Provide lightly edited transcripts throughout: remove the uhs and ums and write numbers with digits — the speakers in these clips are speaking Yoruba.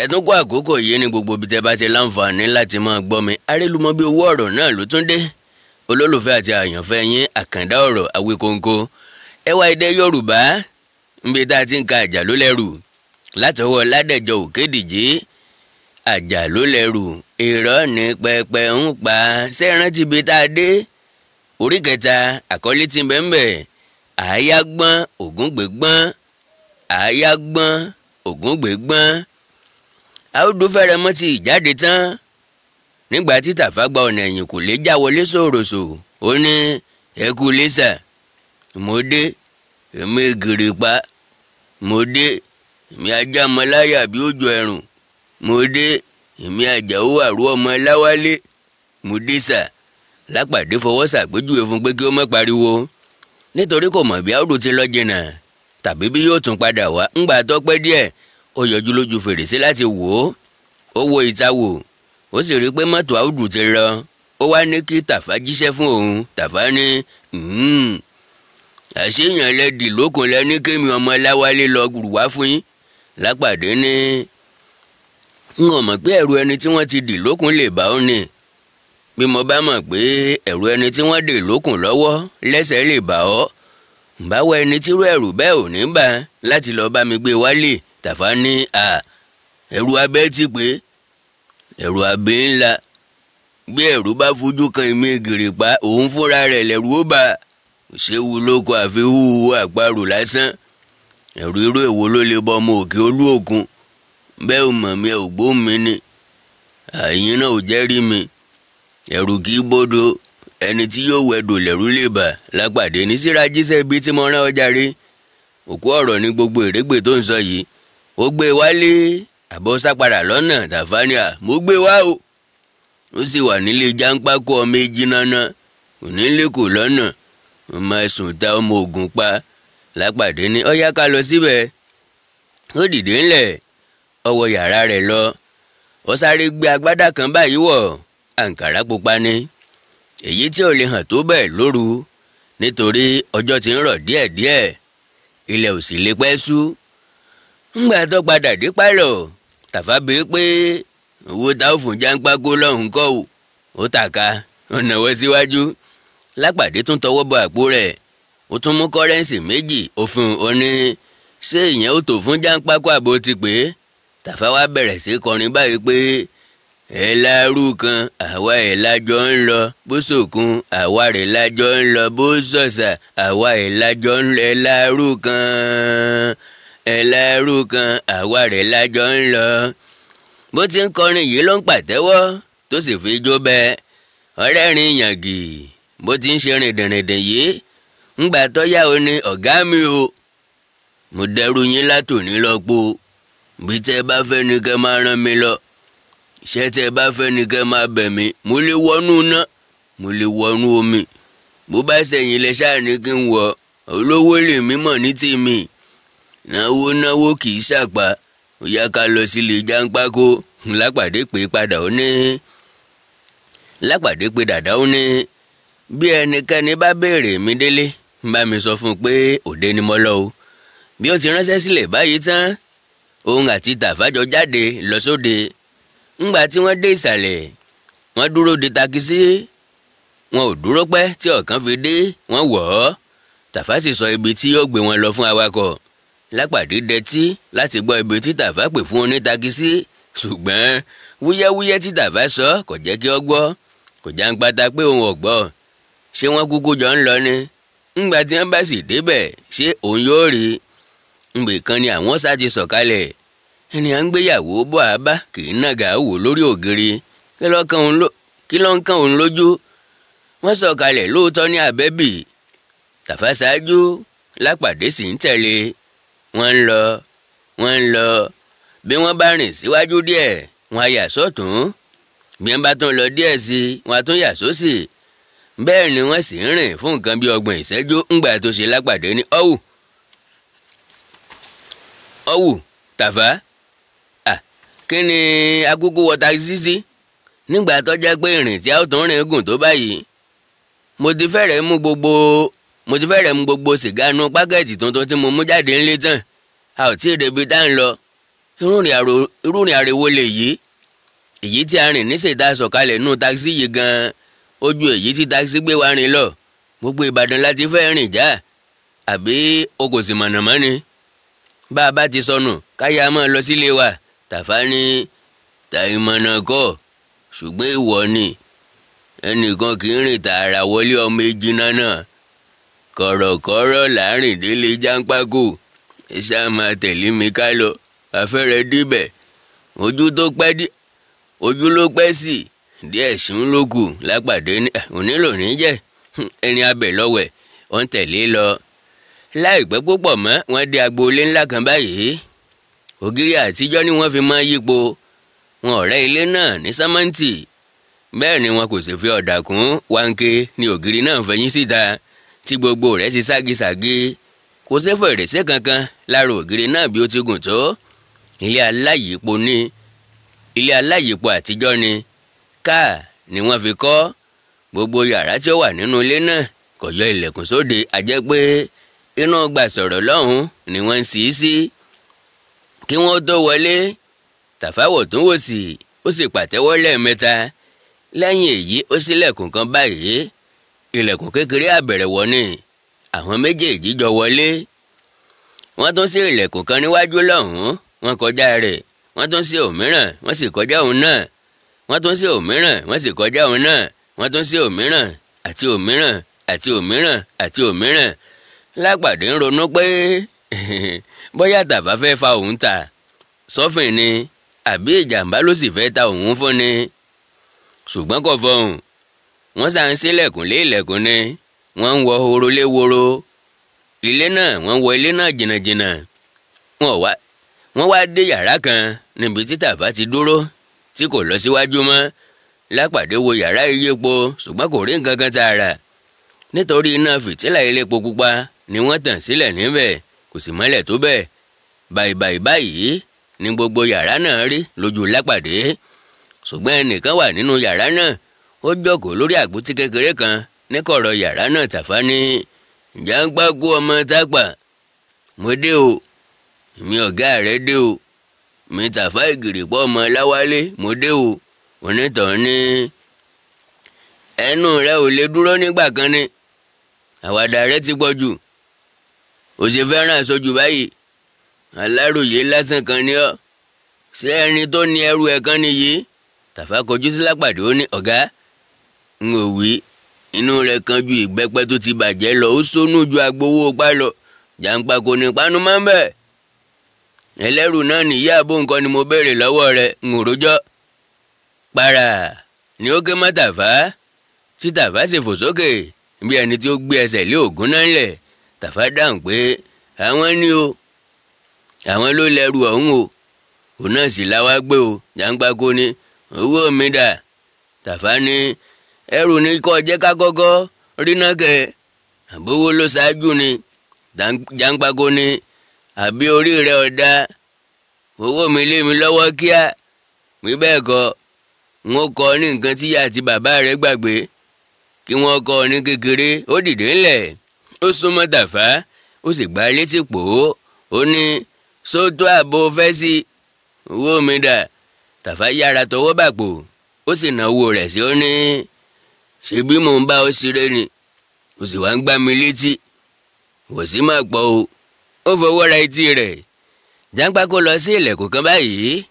ẹ̀tún kó àkókò yìí ní gbogbo ibi tẹ́ bá ti láǹfààní láti máa gbọ́ mi. Arélùmọ́ bí owó ọ̀rọ̀ náà ló tún dé. Olólùfẹ́ àti àyànfẹ́ yín àkàndá ọ̀rọ̀ Awíkonko. Ẹwà èdè Yorùbá níbi tá a ti ń ka àjàló lẹ́rù látọwọ́ Ládẹ̀jọ Òkédìjí. Àjàló lẹ́rù irọ́ ní pẹpẹ ń pa sẹ́rántí ibi tá a dé. Orí kẹta àkọlé tí ń bẹ ń bẹ àáyá gbọ́n Ògúngbè gbọ́n. Àáyá gbọ́n Ògúngbè gbọ́n. Àódù fẹ́rẹ̀ mọ́ ti ìjáde tán nígbà tí Tàfá gba ọ̀nà ẹ̀yìn kò lè já wọlé sòròsò. Ó ní ẹkú lẹ́sà mo dé èmi Gìrìpá mo dé èmi Ajámọláyà bí òjò ẹ̀rùn mo dé èmi Àjàó àrú ọmọ Láwálé mo dé sà. Lápàdé fọwọ́ sàpèjúwe fún pé kí ó má pariwo nítorí kò mọ̀ bí Àódù ti lọ jìnnà tàbí bí yóò tún padà wá. ńgbà tó pẹ́ díẹ̀ ó yọjú lójú fèrèsé láti wò ó. Ó wo ìta wò ó sì rí i pé mọ́tò Àódù ti lọ. Ó wá ní kí Tàfá jíṣẹ́ fún òun. Tàfá ní àṣeyàn lẹ́dì lókun lẹ ní kémi ọmọ Láwálé lọ gbùrù wá fún yín. Lápàdé ní n ò mọ̀ pé ẹ̀rù ẹni tí wọ́n ti dì lókun lè bá ó ní. Bí mo bá mọ̀ pé ẹ̀rù ẹni tí wọ́n dì lókun lọ́wọ́ lẹ́sẹ̀ lè bá ọ́ báwo ẹni tírú ẹ̀rù bẹ́ẹ̀ ò ní bá láti lọ bá mi gbé wálé. Tàfá ní ẹ̀rù abẹ́ ti pé ẹ̀rù abẹ́ ńlá bí ẹ̀rù bá fojú kan èmi Gìrìpá òun fúnra rẹ̀ lẹ̀rù ó bá ṣéwu lóko àfi húhu àparò lásán. ẹ̀rù irú èwo ló lè bọ ọmọ òkè olú òkun bẹ́ẹ̀ ò mọ̀ mi ẹ̀ ò gbó mi ni àyín náà ò jẹ́rìí mi. ẹ̀rù kì í bódò ẹni tí yóò wẹ̀dò lẹ̀rù lè bà. Lápàdé ní síra jíṣẹ́ ibi tí mo rán ọjà rí òkú ọ̀rọ̀ ní gbogbo ìrégbè tó ń sọ yìí. Ó gbé wálé àbọ̀ sápadà lọ́nà. Tàfá ní mo gbé wá o. Ó sì wà nílé Jáńpákó ọmọ èjì náná kò nílé kò lọ́nà mo máa sùn ta ọmọ Ògùn pa. Lápàdé ní ó yá ká lọ síbẹ̀. Ó dìde ńlẹ̀ ó wọ yàrá rẹ̀ lọ. Ó sáré gbé agbádá kan báyìí wọ̀ àǹkàrá pupa ni èyí tí ò lè hàn tó bẹ́ẹ̀ lóru nítorí ọjọ́ ti ń rọ̀ díẹ̀díẹ̀ ilẹ̀ ò sì lè pẹ́ ṣú. ńgbà tó padà dé pálọ̀ Tàfá bèé pé owó tá ó fún Jáńpákó lọ́hùn kọ́ ò. Ó tàka ó nàwọ́ síwájú. Lápàdé tún tọwọ́ bọ àpò rẹ̀ ó tún mú kọ́rẹ́ǹsì méjì ó fún un. Ó ní ṣé ìyẹn ó tó fún Jáńpákó àbò ti pé. Tàfá wá bẹ̀rẹ̀ sí kọrin báyìí pé ẹ̀làrú kan àwa ẹ̀ lájọ ń lọ bó sòkun àwa rẹ̀ lájọ ń lọ bó sọ̀sà àwa ẹ̀ lájọ ń lọ. ẹ̀làrú kan àwa rẹ̀ lájọ ń lọ. Bó ti ń kọrin yìí ló ń pàtẹ́wọ́ tó sì fi jó bẹ́ẹ̀. ọ̀rẹ́rin yàngì bó ti ń ṣe rìndìnrìndìn yìí ńgbà tó yá o ní ọ̀gá mi o mo dẹrù yín látòní lọ́pọ̀ bí tẹ́ bá fẹ́ ni kẹ́ máa rán mi lọ ṣé tẹ́ bá fẹ́ ni kẹ́ máa bẹ̀ mí mo lè wọnú iná mo lè wọnú omi bó bá sẹ̀yìn lẹ ṣáà ní kí n wọ olówó lè mímọ̀ ní tèmi náwó kì í ṣàpá ó yá ká lọ sílé Jáńpákó. Lápàdé pé padà ó ní Lápàdé pé dàdá ó ní bí ẹnikẹ́ni bá béèrè mi délé bá mi sọ fún un pé òde ni mo lọ o. Bí ó ti ránṣẹ́ sílẹ̀ báyìí tán òun àti Tàfá jọ jáde lọ sóde. ńgbà tí wọ́n dé ìsàlẹ̀ wọ́n dúró de takisí wọn ò dúró pẹ́ tí ọ̀kan fi dé wọ́n wọ̀ ọ́. Tàfá sì sọ ibi tí yóò gbé wọn lọ fún awakọ̀. Lápàdé dẹtí láti gbọ́ ibi tí Tàfá pè fún onítakisí ṣùgbọ́n wúyẹ́wúyẹ́ tí Tàfá sọ kò jẹ́ kí ó gbọ́. Kò Jáńpátá pé òun ò gbọ́ ṣé wọ́n kúkú jọ ń lọ ni. ńgbà tí wọ́n bá sì débẹ̀ ṣé òun yóò rí. ńgbè kan ni àwọn sá ti sọ̀kalẹ̀ ẹni à ń gbéyàwó bọ́ àbá kì í nàgà wò lórí ògiri kí ló ń kàn òun lójú. wọ́n sọ̀kalẹ̀ lóòótọ́ ní àbẹ́bì. Tàfá ṣáájú Lápàdé sì ń tẹ̀lé. wọ́n ń lọ bí wọ́n bá rìn síwájú díẹ̀ wọ́n á yà sọ́tún bí wọ́n bá tún lọ díẹ̀ sí wọ́n á tún yà sósì. bẹ́ẹ̀ ni wọ́n sì ń rìn fún nǹkan bí 30 ìṣẹ́jú. ńgbà tó ṣe Lápàdé ní ọ̀wù Tàfá kí ni akúkú wọ takisí sí nígbà tó jẹ́ pé ìrìn tí a ó tún rìn gùn tó báyìí. mo ti fẹ́rẹ̀ mú gbogbo sìgá nu pákẹ́ẹ̀tì tuntun tí mo mú jáde ńlé tán a ò tí ì débi tá ń lọ irú rìn àrèwò lè yí èyí tí a rìn níṣètà sọ̀kalẹ̀ nù táksì yìí gan-an ojú èyí tí táksì gbé wa rìn lọ gbogbo Ìbàdàn láti fẹ́ rìn já àbí o kò sì mọ̀nàmọ́ ni bá a bá ti sọnù káyà máa lọ sílé wa. Tàfá ní tàìmọ̀nà kọ́ ṣùgbọ́n ìwọ ni ẹnìkan kì í rìn tààrà wọlé ọmọ ejìnà náà kọ̀rọ̀kọ̀rọ̀ láàrin délé Jáńpákò ẹ ṣáà máa tẹ̀lé mi ká lọ afẹ́rẹ́ débẹ̀ ojú ló pẹ́ sí díẹ̀ sùn ló kù lápàdé onílò ní jẹ́ ẹni abẹ̀ lọ́wẹ̀ wọ́n tẹ̀lé lọ. Láìpẹ́ púpọ̀ mọ́ wọ́n dé agboolé ńlá kan báyìí ògiri àtijọ́ ni wọ́n fi máa yípo wọn ọ̀rẹ́ ilé náà ní sámẹ́ǹtì bẹ́ẹ̀ ni wọn kò sì fi ọ̀dà kún wáńké ní ògiri náà fẹ̀yìn síta tí gbogbo rẹ̀ ti ságíságí kò sí fèrèsé kankan lára ògiri náà bí ó ti gùn tó. ilé aláyìípo àtijọ́ ni káà ni wọ́n fi kọ́ gbogbo yàrá tí ó wà nínú ilé náà kò yọ ilẹ̀kùn sóde àjẹ́ pé inú gbà sọ̀rọ̀ lọ́hùn ni wọ́n ń sì í sí. Kí wọ́n tó wọlé Tàfá wò tún wò sí ó sì pàtẹ́wọ́ lẹ́ẹ̀mẹ́ta lẹ́yìn èyí ó ṣílẹ̀kùn kan báyìí ilẹ̀kùn kékeré àbẹ̀rẹ̀wọ̀ ni àwọn méjèèjì jọ wọlé. Wọ́n tún ṣí ilẹ̀kùn kan níwájú lọ́hùn wọ́n kọjá rẹ̀ wọ́n tún ṣí òmíràn wọ́n sì kọjá òun náà wọ́n tún ṣí òmíràn wọ́n sì kọjá òun náà wọ́n tún ṣí òmíràn àti òmíràn àti òmíràn àti òmíràn. Lápàdé ń ronú pé bóyá Tàfá fẹ́ fa òun ta sọ́fìn ni àbí ìjàmbá ló sì fẹ́ ta òun fún ni ṣùgbọ́n kò fọhùn. Wọ́n sá ń ṣílẹ̀kùn lé ilẹ̀kùn ni wọ́n ń wọ horo lé woro ilé náà wọ́n wọ ilé náà jìnnàjìnnà wọ́n wá dé yàrá kan níbi tí Tàfá ti dúró tí kò lọ síwájú mọ́. Lápàdé wo yàrá ìyípo ṣùgbọ́n kò rí nǹkan kan tààrà nítorí iná fìtílà elépo pupa ni wọ́n tàn sílẹ̀ níbẹ̀ kò sì mọ́lẹ̀ tó bẹ́ẹ̀. Bàìbàì báyìí ni gbogbo yàrá náà rí lójú Lápàdé ṣùgbọ́n ẹnìkan wà nínú yàrá náà ó jókòó lórí àpótí kékeré kan níkọ̀rọ̀ yàrá náà. Tàfá ní Jáńpákò ọmọ Tápà mo dé o mi ọ̀gá rẹ̀ dé o mi Tàfá Ìgìrìpọ̀ ọmọ Láwálé mo dé o. Onítàn ní ẹnu rẹ ò lè dúró nígbà kan ni àwàdà rẹ ti pọ̀ jù ó sì fẹ́ràn aṣojú báyìí aláròyé lásán kan ni ọ́ ṣé ẹni tó ní ẹrù ẹ̀ kan nìyí. Tàfá kọjú sí Lápàdé ó ní ọ̀gá n ò wí inú rẹ̀ kan ju ìgbẹ́pẹ́ tó ti bàjẹ́ lọ ó sónú ju agbowó pa lọ Jáńpákò ní panu máa ń bẹ̀ ẹlẹ́rù náà nìyí àbó nǹkan ni mo béèrè lọ́wọ́ rẹ̀ n ò rójọ́. Para ni ó ké mọ́ Tàfá tí Tàfá sì fò sókè bí ẹni tí ó gbé ẹsẹ̀ lé ògún náà lẹ̀. Tàfá dáhùn pé àwọn ni o àwọn ló lẹ́rù ọ̀hún o òun náà sì láwá gbé o. Jáńpákò ní owó mi dà. Tàfá ní ẹrù ní kọ́ jẹ́ ká kọ́kọ́ rí náà kẹ́ àbówó ló ṣáájú ni. Jáńpákò ní àbí orí rẹ̀ ọ̀dà owó mi lé mi lọ́wọ́ kíá bí bẹ́ẹ̀ kọ́ n ó kọ́ ní nǹkan tí ìyá àti bàbá rẹ̀ gbàgbé kí wọ́n kọ́ ní kékeré. Ó dìde ńlẹ̀ ó súnmọ́ Tàfá ó sì gbá létí pò ó ní sótó àbò fẹ́ sí owó mi dà. Tàfá yára tọwọ́ bàpò ó sì ná owó rẹ̀ sí ó ní ṣebí mò ń bá ọ ṣeré ni ó sì wá ń gbá mi létí wò sí máa pọ̀ o. Ó fọwọ́ ra etí rẹ̀. Jáńpákò lọ sí ilẹ̀kùn kan báyìí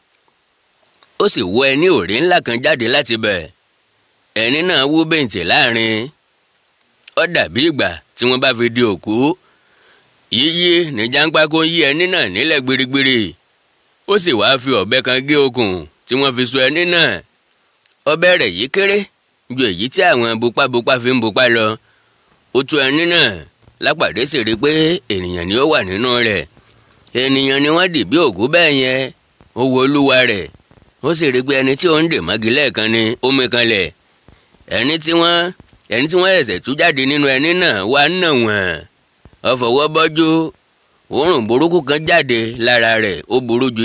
ó sì wọ ẹní òrí ńlá kan jáde láti bẹ̀. Ẹní náà wú bẹ̀ǹtì láàrin ó dàbí ìgbà tí wọ́n bá fi di òkú. Yíyí ní Jáńpákò yí ẹní náà nílẹ̀ gbirigbiri ó sì wáá fi ọ̀bẹ kan gé okùn tí wọ́n fi so ẹní náà. Ọ̀bẹ rẹ̀ yìí kéré ju èyí tí àwọn bupábupá fi ń bupá lọ. Ó tú ẹní náà. Lápàdé sì rí pé ènìyàn ni ó wà nínú rẹ̀ ènìyàn ni wọ́n dì bí òkú bẹ́ẹ̀ yẹn. Ó wo olúwa rẹ̀ ó sì rí pé ẹni tí ó ń dè mọ́gi lẹ́ẹ̀kan ni ó mí kanlẹ̀. ẹni tí wọ́n ẹ̀sẹ̀ tú jáde nínú ẹni náà wá nà wọ́n ó fọwọ́ bọ́jú òórùn burúkú kan jáde lára rẹ̀ ó burú ju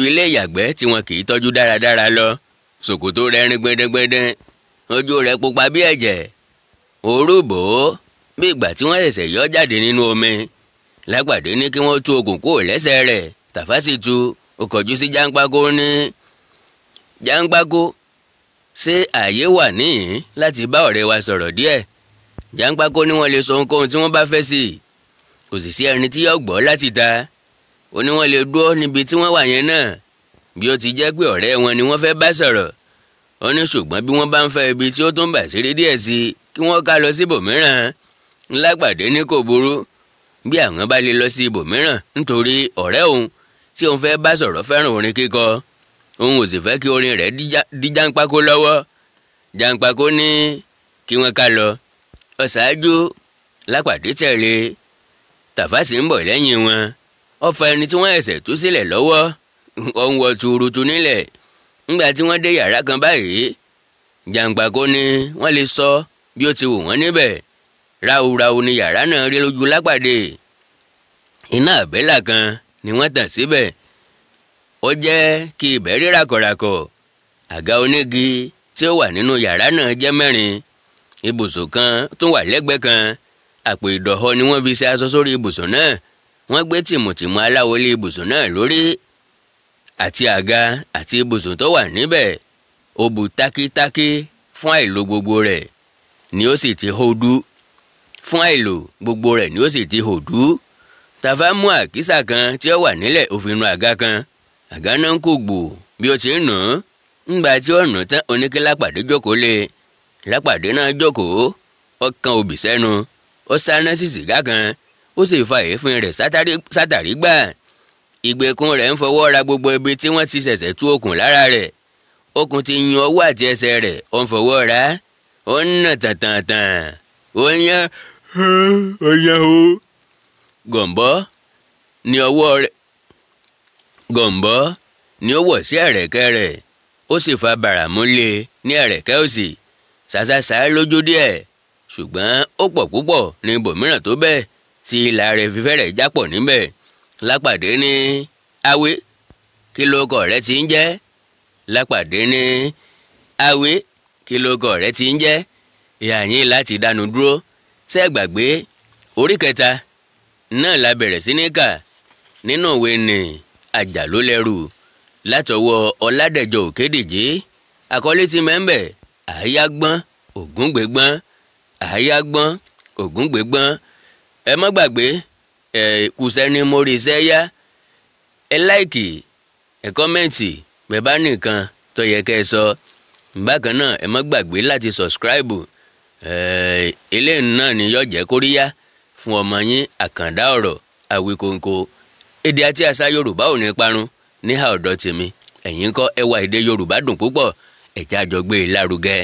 ilé ìyàgbẹ́ tí wọn kì í tọ́jú dáradára lọ. ṣòkòtò rẹ̀ rin gbẹdẹgbẹdẹ ojú rẹ̀ pupa bí ẹ̀jẹ̀ òru bò ó bí ìgbà tí wọ́n ẹ̀sẹ̀ yọ jáde nínú omi. Lápàdé ní kí wọ́n tú okùn kúrò lẹ́sẹ̀ rẹ̀. Tàfá sì tú, ó kọjú sí Jàǹpákó ní, Jàǹpákó, ṣé ààyè wà níhìn láti bá ọ̀rẹ́ wa sọ̀rọ̀ díẹ̀? Jàǹpákó ní wọ́n lè sọ ohunkóhun tí wọ́n bá fẹ́ sí i, kò sì sí ẹni tí yóò gbọ́ láti ta. Ó ní wọ́n lè dúró níbi tí wọ́n wà yẹn náà, bí ó ti jẹ́ pé ọ̀rẹ́ wọn ni wọ́n fẹ́ bá sọ̀rọ̀. Ó ní ṣùgbọ́n bí wọ́n bá ń fẹ́ ibi tí ó tún bà sírí díẹ̀ sí i, kí wọ́n ká lọ sí ibòmíràn. Lápàdé ní kò burú bí àwọn bá lè lọ sí ibòmíràn, nítorí ọ̀rẹ́ òun tí òun fẹ́ bá sọ̀rọ̀ fẹ́ràn orin kíkọ, òun ò sì fẹ́ kí orin rẹ̀ dí Jàǹpákó lọ́wọ́. Jàǹpákó ní kí wọ́n ká lọ. Ọ̀ṣáájú Lápàdé tẹ̀lé, Tàfá sì ń bọ̀ lẹ́yìn wọn. Ó fa ẹni tí wọ́n ẹ̀sẹ̀ tú sílẹ̀ lọ́wọ́, ó ń wọ tuurutu nílẹ̀. Nígbà tí wọ́n dé yàrá kan báyìí, Jàǹpákó ní wọ́n lè sọ bí ó ti wù wọ́n níbẹ̀. Ráúráú ni yàrá náà rí lójú Lápàdé. Iná àbẹ́là kan ni wọ́n tàn síbẹ̀. Ó jẹ́ kí ibẹ̀ rí ràkọ̀ràkọ̀. Àga onígi tí ó wà nínú yàrá náà jẹ́ 4. Ibùsùn kan tún wà lẹ́gbẹ̀ẹ́ kan. Àpò ìdọ̀họ ni wọ́n fi ṣe aṣọ sórí ibùsùn náà. Wọ́n gbé tìmùtìmù aláwo lé ibùsùn náà lórí. Àti àga àti ibùsùn tó wà níbẹ̀, ó bu tákítákí fún àìlò gbogbo rẹ̀ ni ó sì ti hodú. Fún àìlò gbogbo rẹ̀ ni ó sì ti hodú. Tàfá mú àkísà kan tí ó wà nílẹ̀, ó fi nu àga kan. Àga náà ń kò gbò bí ó ti ń nù ún. Ńgbà tí ó nù tán, ó ní kí Lápàdé jókòó lé. Lápàdé náà jókòó, ó kan obì sẹ́nu, ó sáná sí sìgá kan, ó sì fa èéfín rẹ̀ sátàrí gbà. Ìgbèkùn rẹ̀ ń fọwọ́ ra gbogbo ibi tí wọ́n ti ṣẹ̀ṣẹ̀ tú okùn lára rẹ̀. Okùn ti yún ọwọ́ àti ẹsẹ̀ rẹ̀, ó ń fọwọ́ ra. Ó ń nà tàntàntàn, ó yan o. Gọ̀m̀bọ́ ni ọwọ́ rẹ̀, Gọ̀m̀bọ́ ni ó wọ̀ sí ẹ̀rẹ̀kẹ́ rẹ̀. Ó sì fa bàràmú lé ní ẹ̀rẹ̀kẹ́ òsì. Ṣàṣàṣà lójú díẹ̀, ṣùgbọ́n ó pọ̀ púpọ̀ ní ibòmíràn tó bẹ́ẹ̀ tí ìlà rẹ̀ fi fẹ́rẹ̀ jápọ̀ níbẹ̀. Lápàdé ní, Awé, kí lórúkọ rẹ ti ń jẹ́? Lápàdé ní, Awé, kí lórúkọ rẹ ti ń jẹ́? Ìhà yín láti dánu dúró. Ṣé ẹ gbàgbé orí 3 náà la bẹ̀rẹ̀ sí ní kà nínú ìwé ní Àjàlólẹ́rù látọwọ́ Ọládẹ̀jọ Òkédìjí. Àkọlé tí mẹ́ńbẹ̀, Àáyágbọ́n Ògúngbégbọ́n, Àáyágbọ́n Ògúngbégbọ́n. Ẹ má gbàgbé, kùsẹ́ni mórí iṣẹ́ yá. Ẹ láìkì, ẹ kọ́mẹ́ǹtì bẹ́ẹ̀ bá nìkan tó yẹ kẹ́ ẹ sọ. Bákan náà, ẹ má gbàgbé láti sọ̀scribe. Eléyìí náà ni yóò jẹ́ kóríyá fún ọmọ yín Àkàndá Ọ̀rọ̀ Àwíkóńkó. Èdè àti àṣà Yorùbá ò ní parun níhà ọ̀dọ̀ tèmi. Ẹ̀yin kọ́, ẹwà èdè Yorùbá dùn púpọ̀. Ẹ jẹ́ a jọ gbé e lárugẹ.